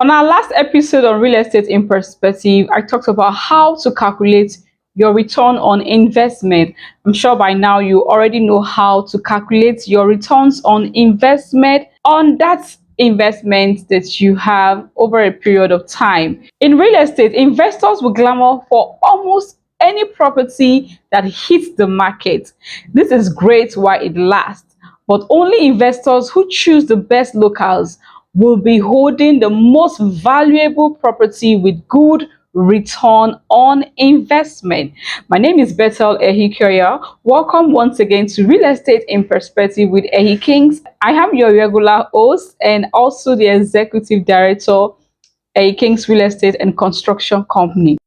On our last episode on real estate in perspective, I talked about how to calculate your return on investment. I'm sure by now you already know how to calculate your returns on investment on that investment that you have over a period of time. In real estate, investors will clamor for almost any property that hits the market. This is great while it lasts, but only investors who choose the best locales will be holding the most valuable property with good return on investment. My name is Bethel Ehi-Kings. Welcome once again to Real Estate in Perspective with Ehi-Kings. I am your regular host and also the Executive Director, Ehi-Kings Real Estate and Construction Company.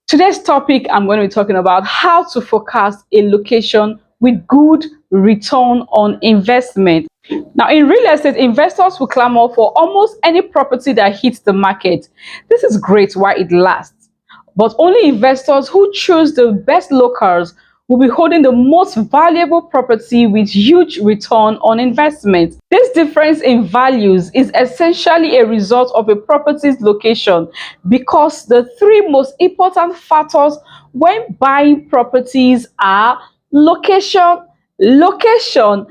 Today's topic, I'm going to be talking about how to forecast a location with good return on investment. Now, in real estate, investors will clamor for almost any property that hits the market. This is great while it lasts, but only investors who choose the best locals will be holding the most valuable property with huge return on investment. This difference in values is essentially a result of a property's location, because the three most important factors when buying properties are location, location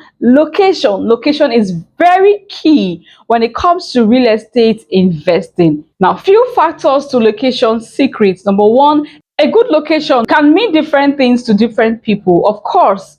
is very key when it comes to real estate investing. Now, few factors to location secrets. Number one, a good location can mean different things to different people, of course,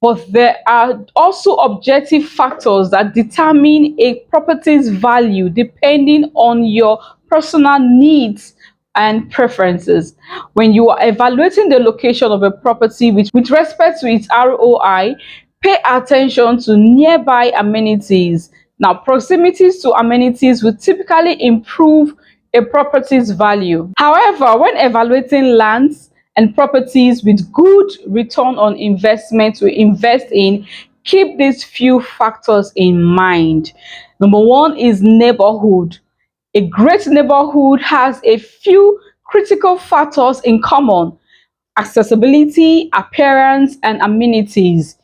but there are also objective factors that determine a property's value depending on your personal needs and preferences. When you are evaluating the location of a property with respect to its ROI, pay attention to nearby amenities. Now, proximities to amenities will typically improve a property's value. However, when evaluating lands and properties with good return on investment to invest in, keep these few factors in mind. Number one is neighborhood. A great neighborhood has a few critical factors in common: accessibility, appearance, and amenities.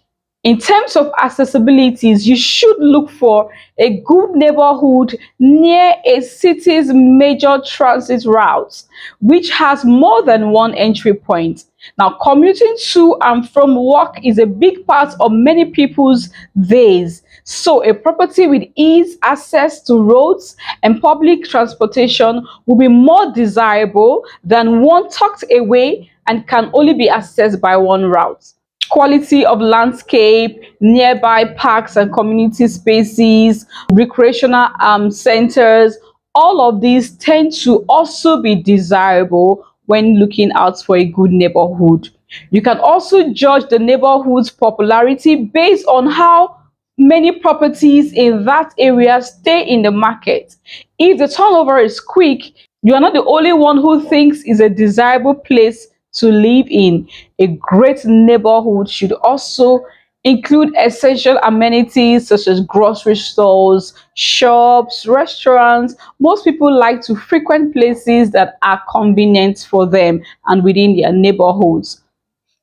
In terms of accessibilities, you should look for a good neighborhood near a city's major transit routes, which has more than one entry point. Now, commuting to and from work is a big part of many people's days. So, a property with easy access to roads and public transportation will be more desirable than one tucked away and can only be accessed by one route. Quality of landscape, nearby parks and community spaces, recreational centers, all of these tend to also be desirable when looking out for a good neighborhood. You can also judge the neighborhood's popularity based on how many properties in that area stay in the market. If the turnover is quick, you are not the only one who thinks is a desirable place to live in. A great neighborhood should also include essential amenities such as grocery stores, shops, restaurants. Most people like to frequent places that are convenient for them and within their neighborhoods.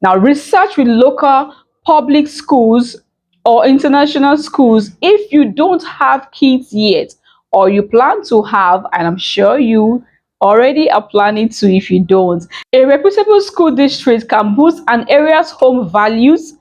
Now, research with local public schools or international schools if you don't have kids yet, or you plan to have, and I'm sure you already are planning to if you don't. A reputable school district can boost an area's home values,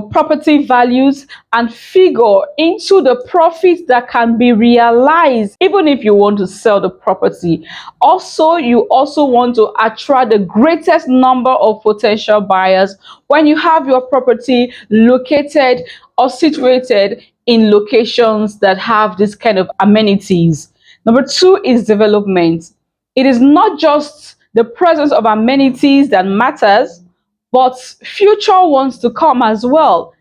property values, and figure into the profits that can be realized even if you want to sell the property. Also, you also want to attract the greatest number of potential buyers when you have your property located or situated in locations that have this kind of amenities. Number two is development. It is not just the presence of amenities that matters, but future ones to come as well.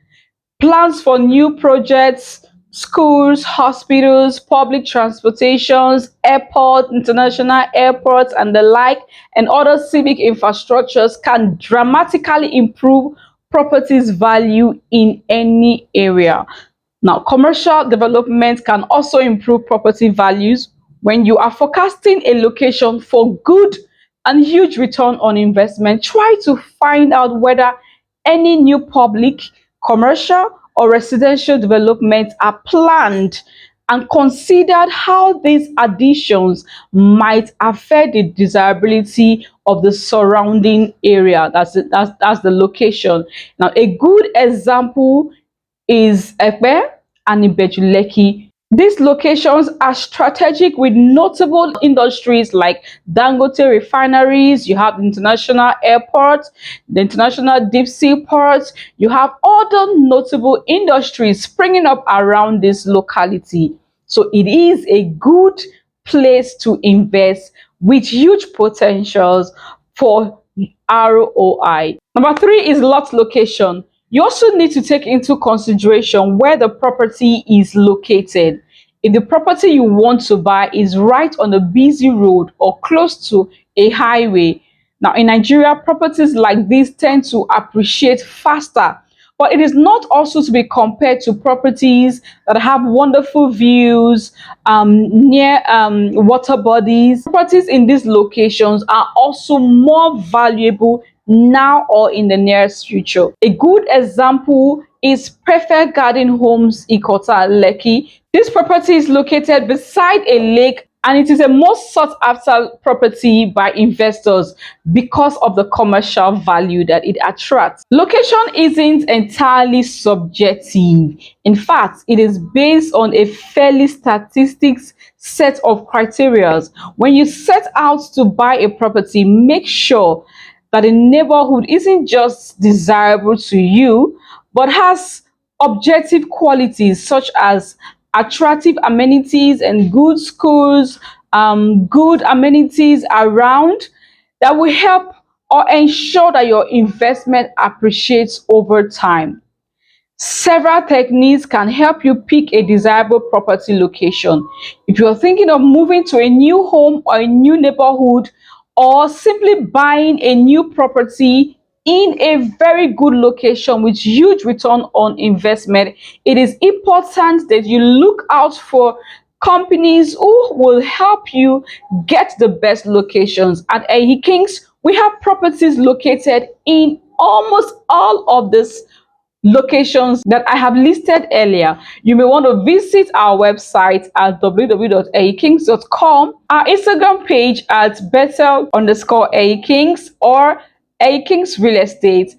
Plans for new projects, schools, hospitals, public transportations, airports, international airports, and the like, and other civic infrastructures can dramatically improve properties value in any area. Now, commercial development can also improve property values. When you are forecasting a location for good and huge return on investment, try to find out whether any new public, commercial, or residential developments are planned, and considered how these additions might affect the desirability of the surrounding area. That's the location. Now, a good example is Epe and Ibejuleki. These locations are strategic with notable industries like Dangote refineries, you have the international airport, the international deep sea ports, you have other notable industries springing up around this locality. So it is a good place to invest with huge potentials for ROI. Number three is lot location. You also need to take into consideration where the property is located. If the property you want to buy is right on a busy road or close to a highway, now in Nigeria, properties like this tend to appreciate faster, but it is not also to be compared to properties that have wonderful views near water bodies. Properties in these locations are also more valuable now or in the nearest future. A good example is Perfect Garden Homes Ikota Lekki. This property is located beside a lake, and it is a most sought after property by investors because of the commercial value that it attracts. Location isn't entirely subjective. In fact, it is based on a fairly statistics set of criteria. When you set out to buy a property, make sure that the neighborhood isn't just desirable to you, but has objective qualities such as attractive amenities and good schools, good amenities around that will help or ensure that your investment appreciates over time. Several techniques can help you pick a desirable property location. If you're thinking of moving to a new home or a new neighborhood, or simply buying a new property in a very good location with huge return on investment, it is important that you look out for companies who will help you get the best locations. At Ehi-Kings, we have properties located in almost all of these locations that I have listed earlier. You may want to visit our website at www.ehikings.com, our Instagram page at Bethel_Ehikings or Ehikings Real Estate,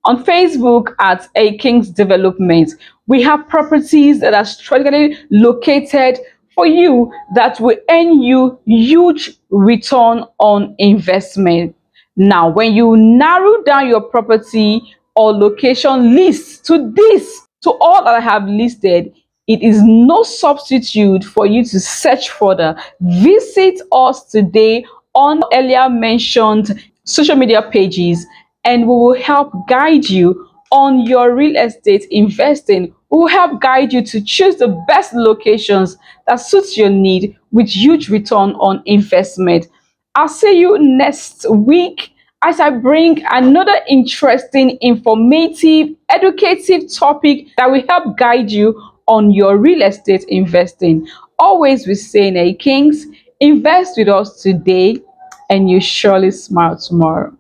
on Facebook at Ehi-Kings Development. We have properties that are strategically located for you that will earn you huge return on investment. Now, when you narrow down your property or location list to all that I have listed, it is no substitute for you to search further. Visit us today on earlier mentioned social media pages, and we will help guide you on your real estate investing. We will help guide you to choose the best locations that suits your need with huge return on investment. I'll see you next week as I bring another interesting, informative, educative topic that will help guide you on your real estate investing. Always we say in Ehi-Kings, invest with us today and you surely smile tomorrow.